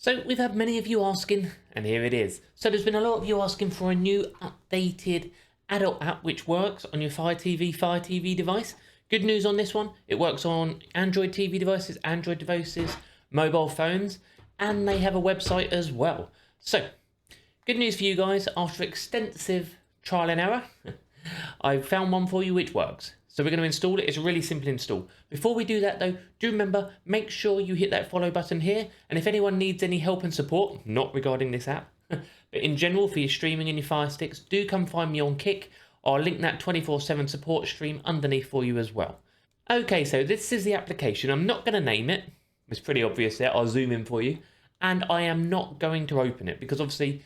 So we've had many of you asking, and here it is. So there's been a lot of you asking for a new updated adult app which works on your Fire TV device. Good news on this one, it works on Android TV devices, Android devices, mobile phones, and they have a website as well. So, good news for you guys, after extensive trial and error, I've found one for you which works. So we're going to install it. It's a really simple install. Before we do that though, do remember, make sure you hit that follow button here. And if anyone needs any help and support, not regarding this app, but in general for your streaming and your Fire Sticks, do come find me on Kick. I'll link that 24/7 support stream underneath for you as well. Okay, so this is the application. I'm not going to name it. It's pretty obvious there. I'll zoom in for you. And I am not going to open it because obviously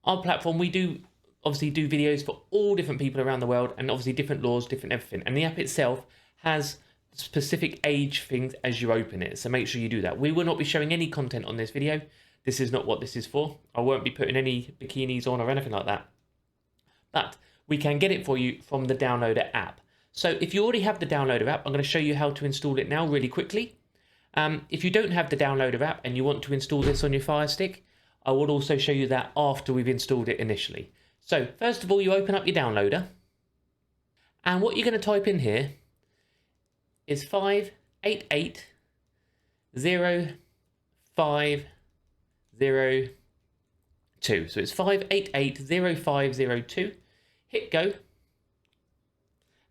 our platform, we do videos for all different people around the world, and obviously different laws, different everything. And the app itself has specific age things as you open it. So make sure you do that. We will not be showing any content on this video. This is not what this is for. I won't be putting any bikinis on or anything like that. But we can get it for you from the downloader app. So if you already have the downloader app, I'm going to show you how to install it now really quickly. If you don't have the downloader app and you want to install this on your Fire Stick, I will also show you that after we've installed it initially. So first of all, you open up your downloader, and what you're going to type in here is 5880502. So it's 5880502. Hit go,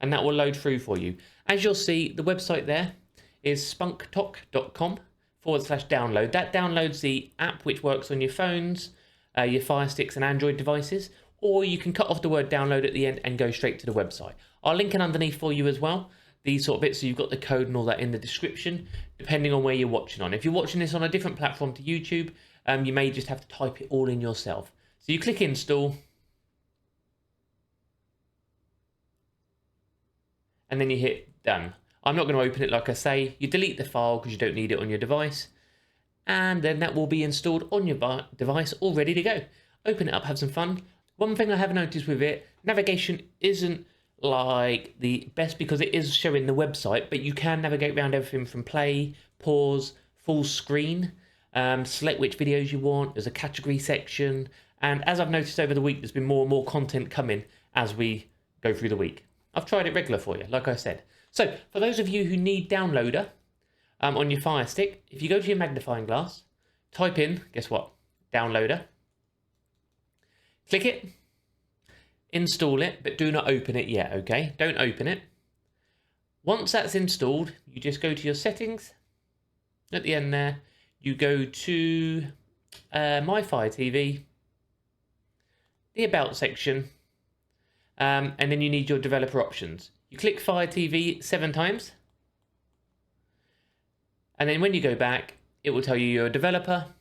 and that will load through for you. As you'll see, the website there is spunktok.com/download. That downloads the app which works on your phones, your Fire Sticks and Android devices, or you can cut off the word download at the end and go straight to the website. I'll link it underneath for you as well, these sort of bits, so you've got the code and all that in the description, depending on where you're watching on. If you're watching this on a different platform to YouTube, you may just have to type it all in yourself. So you click install, and then you hit done. I'm not going to open it like I say. You delete the file because you don't need it on your device, and then that will be installed on your device all ready to go. Open it up, have some fun. One thing I have noticed with it, navigation isn't like the best because it is showing the website, but you can navigate around everything from play, pause, full screen, select which videos you want. There's a category section, and as I've noticed over the week, there's been more and more content coming as we go through the week. I've tried it regular for you, like I said. So for those of you who need downloader on your Fire Stick, if you go to your magnifying glass, type in, guess what, downloader. Click it, install it, but do not open it yet, okay? Don't open it. Once that's installed, you just go to your settings. At the end there, you go to My Fire TV, the About section, and then you need your developer options. You click Fire TV 7 times, and then when you go back, it will tell you you're a developer.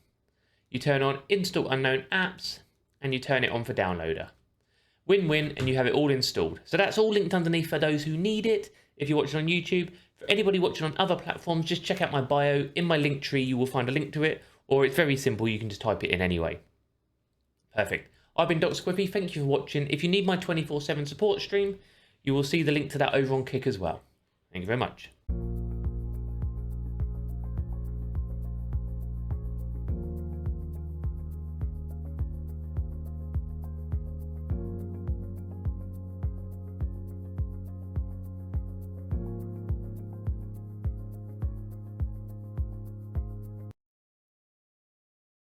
You turn on Install Unknown Apps, and you turn it on for downloader. Win-win, and you have it all installed. So that's all linked underneath for those who need it. If you're watching on YouTube, for anybody watching on other platforms, just check out my bio. In my link tree, you will find a link to it, or it's very simple. You can just type it in anyway. Perfect. I've been Doc Squiffy. Thank you for watching. If you need my 24/7 support stream, you will see the link to that over on Kick as well. Thank you very much.